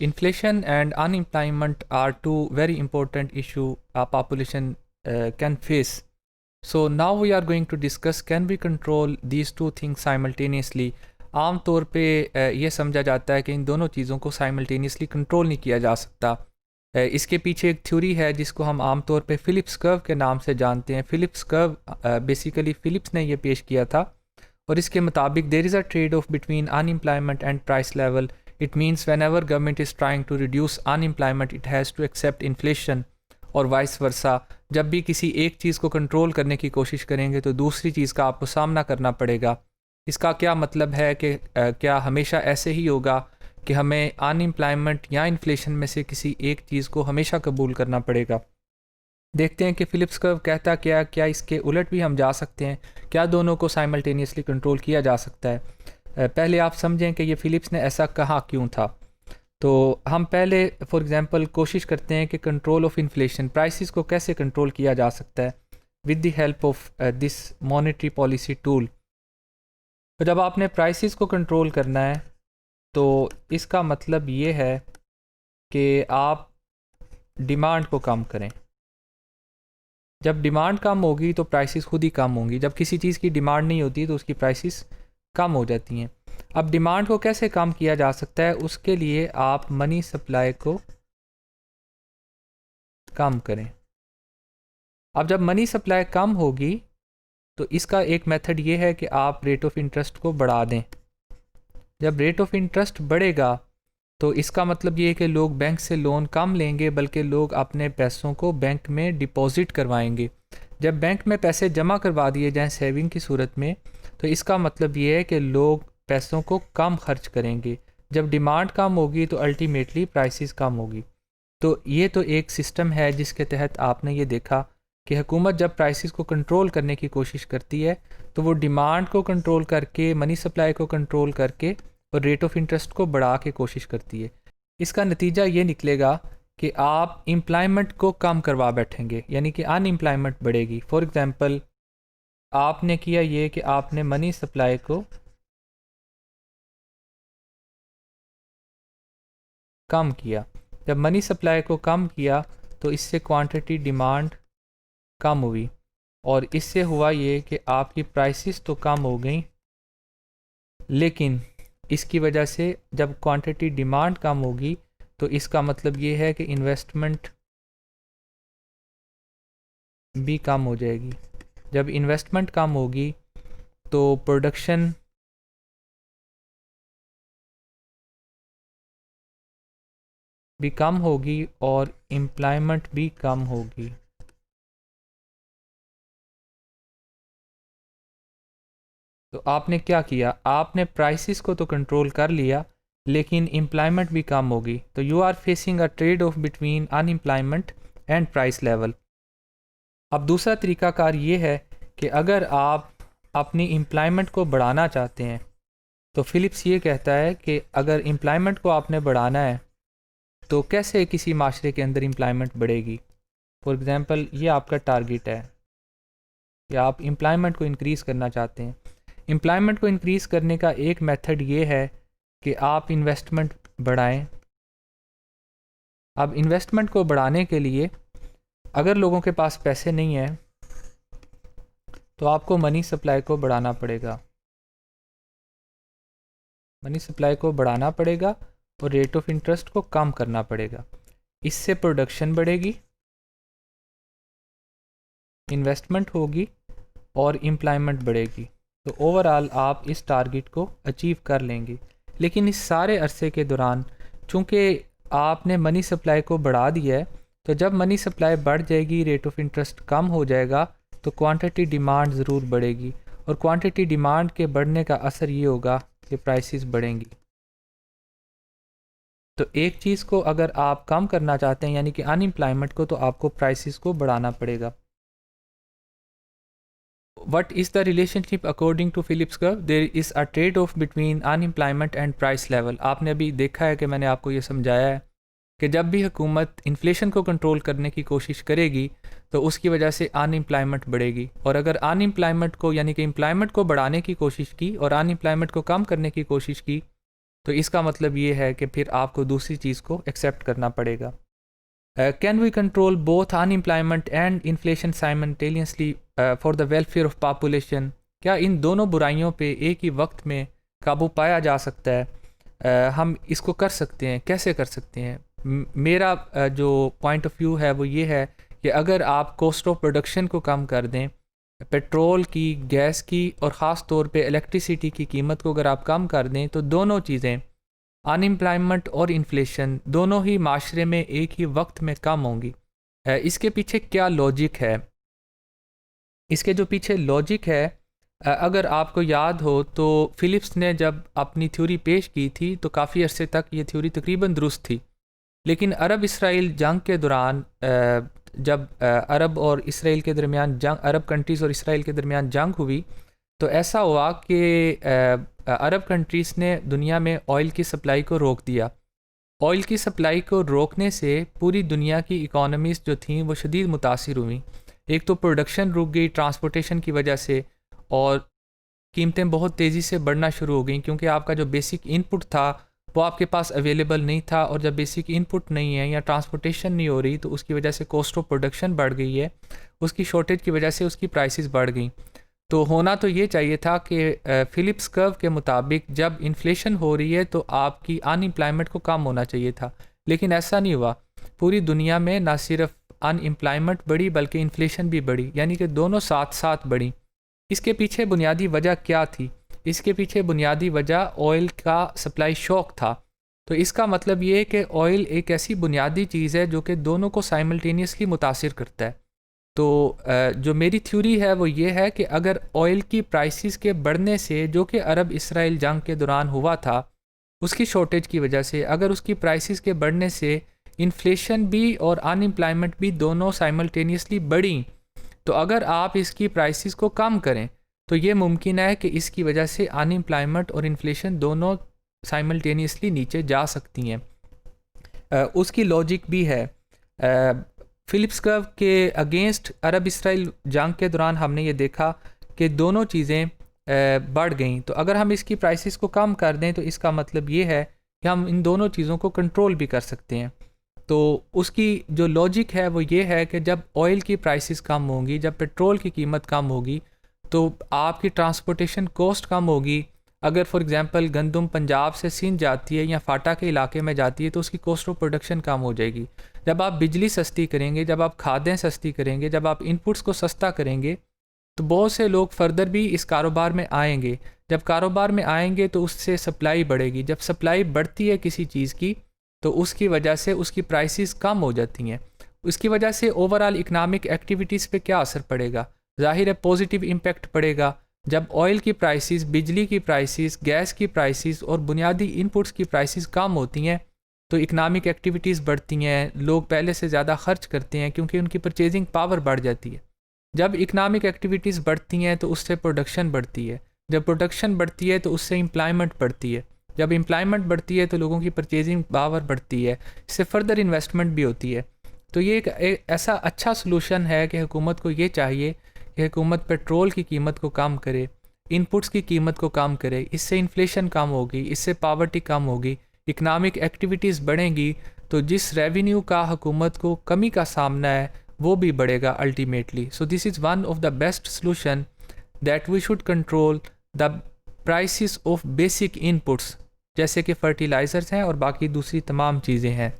Inflation and unemployment are two very important issues a population can face. So now we are going to discuss can we control these two things simultaneously. आम तौर पे ये समझा जाता है कि इन दोनों चीज़ों को साइमल्टेनियसली कंट्रोल नहीं किया जा सकता। इसके पीछे एक थ्योरी है जिसको हम आम तौर पे फिलिप्स कर्व के नाम से जानते हैं। फिलिप्स कर्व बेसिकली फिलिप्स ने ये पेश किया था और इसके मुताबिक there is a trade off between unemployment and price level. It means whenever government is trying to reduce unemployment, it has to accept inflation और वाइस वर्सा. जब भी किसी एक चीज़ को कंट्रोल करने की कोशिश करेंगे तो दूसरी चीज़ का आपको सामना करना पड़ेगा. इसका क्या मतलब है कि क्या हमेशा ऐसे ही होगा कि हमें अनएम्प्लॉयमेंट या इन्फ्लेशन में से किसी एक चीज़ को हमेशा कबूल करना पड़ेगा. देखते हैं कि फिलिप्स कर्व कहता क्या इसके उलट भी हम जा सकते हैं, क्या दोनों को साइमल्टेनियसली कंट्रोल किया जा सकता है. पहले आप समझें कि ये फिलिप्स ने ऐसा कहा क्यों था. तो हम पहले फॉर एग्जांपल कोशिश करते हैं कि कंट्रोल ऑफ इन्फ्लेशन, प्राइसेस को कैसे कंट्रोल किया जा सकता है with the help of this monetary policy tool. तो जब आपने प्राइसेस को कंट्रोल करना है तो इसका मतलब ये है कि आप डिमांड को कम करें. जब डिमांड कम होगी तो प्राइसेस खुद ही कम होंगी. जब किसी चीज़ की डिमांड नहीं होती तो उसकी प्राइसेस कम हो जाती हैं. अब डिमांड को कैसे कम किया जा सकता है, उसके लिए आप मनी सप्लाई को कम करें. अब जब मनी सप्लाई कम होगी तो इसका एक मेथड ये है कि आप रेट ऑफ इंटरेस्ट को बढ़ा दें. जब रेट ऑफ इंटरेस्ट बढ़ेगा तो इसका मतलब ये है कि लोग बैंक से लोन कम लेंगे बल्कि लोग अपने पैसों को बैंक में डिपॉजिट करवाएंगे. जब बैंक में पैसे जमा करवा दिए जाएं सेविंग की सूरत में तो इसका मतलब ये है कि लोग पैसों को कम खर्च करेंगे. जब डिमांड कम होगी तो अल्टीमेटली प्राइसेस कम होगी. तो ये तो एक सिस्टम है जिसके तहत आपने ये देखा कि हुकूमत जब प्राइसेस को कंट्रोल करने की कोशिश करती है तो वो डिमांड को कंट्रोल करके, मनी सप्लाई को कंट्रोल करके और रेट ऑफ इंटरेस्ट को बढ़ा के कोशिश करती है. इसका नतीजा ये निकलेगा कि आप एम्प्लॉयमेंट को कम करवा बैठेंगे, यानी कि अनएम्प्लॉयमेंट बढ़ेगी. फॉर एग्जांपल आपने किया ये कि आपने मनी सप्लाई को कम किया. जब मनी सप्लाई को कम किया तो इससे क्वांटिटी डिमांड कम हुई और इससे हुआ ये कि आपकी प्राइसेस तो कम हो गई, लेकिन इसकी वजह से जब क्वांटिटी डिमांड कम होगी तो इसका मतलब ये है कि इन्वेस्टमेंट भी कम हो जाएगी. जब इन्वेस्टमेंट कम होगी तो प्रोडक्शन भी कम होगी और एम्प्लॉयमेंट भी कम होगी. तो आपने क्या किया, आपने प्राइसेस को तो कंट्रोल कर लिया लेकिन एम्प्लॉयमेंट भी कम होगी. तो you are facing a trade off between unemployment and price level. अब दूसरा तरीकाकार ये है कि अगर आप अपनी एम्प्लॉयमेंट को बढ़ाना चाहते हैं तो फिलिप्स ये कहता है कि अगर एम्प्लॉयमेंट को आपने बढ़ाना है तो कैसे किसी माशरे के अंदर एम्प्लॉयमेंट बढ़ेगी. फॉर एग्ज़ाम्पल ये आपका टारगेट है कि आप एम्प्लॉयमेंट को इंक्रीज़ करना चाहते हैं. एम्प्लॉयमेंट को इंक्रीज़ करने का एक मेथड ये है कि आप इन्वेस्टमेंट बढ़ाएं. अब इन्वेस्टमेंट को बढ़ाने के लिए अगर लोगों के पास पैसे नहीं हैं तो आपको मनी सप्लाई को बढ़ाना पड़ेगा. मनी सप्लाई को बढ़ाना पड़ेगा और रेट ऑफ इंटरेस्ट को कम करना पड़ेगा. इससे प्रोडक्शन बढ़ेगी, इन्वेस्टमेंट होगी और एम्प्लॉयमेंट बढ़ेगी. तो ओवरऑल आप इस टारगेट को अचीव कर लेंगे. लेकिन इस सारे अरसे के दौरान चूँकि आपने मनी सप्लाई को बढ़ा दिया है तो जब मनी सप्लाई बढ़ जाएगी, रेट ऑफ इंटरेस्ट कम हो जाएगा तो क्वांटिटी डिमांड ज़रूर बढ़ेगी और क्वांटिटी डिमांड के बढ़ने का असर ये होगा कि प्राइसेस बढ़ेंगी. तो एक चीज़ को अगर आप कम करना चाहते हैं यानी कि अनएम्प्लॉयमेंट को, तो आपको प्राइसेस को बढ़ाना पड़ेगा. What is the relationship according to Phillips curve? There is a trade-off between unemployment and price level. आपने अभी देखा है कि मैंने आपको ये समझाया है कि जब भी हुकूमत इन्फ्लेशन को कंट्रोल करने की कोशिश करेगी तो उसकी वजह से अनएम्प्लॉयमेंट बढ़ेगी. और अगर अनएम्प्लॉयमेंट को यानी कि एम्प्लॉयमेंट को बढ़ाने की कोशिश की और अनएम्प्लॉयमेंट को कम करने की कोशिश की तो इसका मतलब ये है कि फिर आपको दूसरी चीज़ को एक्सेप्ट करना पड़ेगा। Can we control both unemployment and inflation simultaneously for the welfare of population? क्या इन दोनों बुराइयों पे एक ही वक्त में काबू पाया जा सकता है? हम इसको कर सकते हैं, कैसे कर सकते हैं? मेरा जो पॉइंट ऑफ व्यू है वो ये है कि अगर आप कॉस्ट ऑफ प्रोडक्शन को कम कर दें, पेट्रोल की, गैस की और ख़ास तौर पे इलेक्ट्रिसिटी की कीमत को अगर आप कम कर दें, तो दोनों चीज़ें, अनएम्प्लॉयमेंट और इन्फ्लेशन, दोनों ही माशरे में एक ही वक्त में कम होंगी। इसके पीछे क्या लॉजिक है? इसके जो पीछे लॉजिक है, अगर आपको याद हो तो फिलिप्स ने जब अपनी थ्योरी पेश की थी तो काफ़ी अरसे तक ये थ्योरी तकरीबन दुरुस्त थी, लेकिन अरब इसराइल जंग के दौरान जब अरब और इसराइल के दरमियान जंग, अरब कंट्रीज़ और इसराइल के दरमियान जंग हुई, तो ऐसा हुआ कि अरब कंट्रीज़ ने दुनिया में ऑयल की सप्लाई को रोक दिया। ऑयल की सप्लाई को रोकने से पूरी दुनिया की इकोनॉमीज़ जो थीं वो शदीद मुतासिर हुई। एक तो प्रोडक्शन रुक गई ट्रांसपोर्टेशन की वजह से, और कीमतें बहुत तेज़ी से बढ़ना शुरू हो गई, क्योंकि आपका जो बेसिक इनपुट था वो आपके पास अवेलेबल नहीं था, और जब बेसिक इनपुट नहीं है या ट्रांसपोर्टेशन नहीं हो रही तो उसकी वजह से कॉस्ट ऑफ प्रोडक्शन बढ़ गई है, उसकी शॉर्टेज की वजह से उसकी प्राइसेस बढ़ गई। तो होना तो ये चाहिए था कि फिलिप्स कर्व के मुताबिक जब इन्फ्लेशन हो रही है तो आपकी अनएम्प्लॉयमेंट को कम होना चाहिए था, लेकिन ऐसा नहीं हुआ। पूरी दुनिया में ना सिर्फ अनएम्प्लॉयमेंट बढ़ी बल्कि इन्फ्लेशन भी बढ़ी, यानी कि दोनों साथ साथ बढ़ी। इसके पीछे बुनियादी वजह क्या थी? इसके पीछे बुनियादी वजह ऑयल का सप्लाई शॉक था। तो इसका मतलब ये है कि ऑयल एक ऐसी बुनियादी चीज़ है जो कि दोनों को साइमल्टेनियसली मुतासिर करता है। तो जो मेरी थ्योरी है वो ये है कि अगर ऑयल की प्राइसेस के बढ़ने से, जो कि अरब इसराइल जंग के दौरान हुआ था, उसकी शॉर्टेज की वजह से, अगर उसकी प्राइसेस के बढ़ने से इन्फ्लेशन भी और अनएम्प्लॉयमेंट भी दोनों साइमल्टेनियसली बढ़ी, तो अगर आप इसकी प्राइसेस को कम करें तो ये मुमकिन है कि इसकी वजह से अनएम्प्लॉयमेंट और इन्फ्लेशन दोनों साइमल्टेनियसली नीचे जा सकती हैं। उसकी लॉजिक भी है। फिलिप्स कर्व के अगेंस्ट अरब इसराइल जंग के दौरान हमने ये देखा कि दोनों चीज़ें बढ़ गई। तो अगर हम इसकी प्राइसेस को कम कर दें तो इसका मतलब ये है कि हम इन दोनों चीज़ों को कंट्रोल भी कर सकते हैं। तो उसकी जो लॉजिक है वो ये है कि जब ऑयल की प्राइसेस कम होंगी, जब पेट्रोल की कीमत कम होगी, तो आपकी ट्रांसपोर्टेशन कॉस्ट कम होगी। अगर फॉर एग्जांपल गंदम पंजाब से सिंध जाती है या फाटा के इलाके में जाती है तो उसकी कॉस्ट ऑफ प्रोडक्शन कम हो जाएगी। जब आप बिजली सस्ती करेंगे, जब आप खादें सस्ती करेंगे, जब आप इनपुट्स को सस्ता करेंगे, तो बहुत से लोग फर्दर भी इस कारोबार में आएंगे। जब कारोबार में आएंगे तो उससे सप्लाई बढ़ेगी। जब सप्लाई बढ़ती है किसी चीज़ की तो उसकी वजह से उसकी प्राइसेस कम हो जाती हैं। उसकी वजह से ओवरऑल इकनॉमिक एक्टिविटीज़ पे क्या असर पड़ेगा? ज़ाहिर है पॉजिटिव इम्पैक्ट पड़ेगा। जब ऑयल की प्राइसेस, बिजली की प्राइसेस, गैस की प्राइसेस और बुनियादी इनपुट्स की प्राइसेस कम होती हैं तो इकनॉमिक एक्टिविटीज़ बढ़ती हैं, लोग पहले से ज़्यादा खर्च करते हैं क्योंकि उनकी परचेजिंग पावर बढ़ जाती है। जब इकनॉमिक एक्टिविटीज़ बढ़ती हैं तो उससे प्रोडक्शन बढ़ती है, जब प्रोडक्शन बढ़ती है तो उससे एम्प्लॉयमेंट बढ़ती है, जब एम्प्लॉयमेंट बढ़ती है तो लोगों की परचेजिंग पावर बढ़ती है, इससे फर्दर इन्वेस्टमेंट भी होती है। तो ये एक ऐसा अच्छा सलूशन है कि हुकूमत को ये चाहिए कि हुकूमत पेट्रोल की कीमत को कम करे, इनपुट्स की कीमत को कम करे। इससे इन्फ्लेशन कम होगी, इससे पावर्टी कम होगी, इकनॉमिक एक्टिविटीज़ बढ़ेंगी, तो जिस रेवेन्यू का हुकूमत को कमी का सामना है वो भी बढ़ेगा ultimately. So this is one of the best solution that we should control the prices of basic inputs, जैसे कि फर्टिलाइज़र्स हैं और बाकी दूसरी तमाम चीज़ें हैं।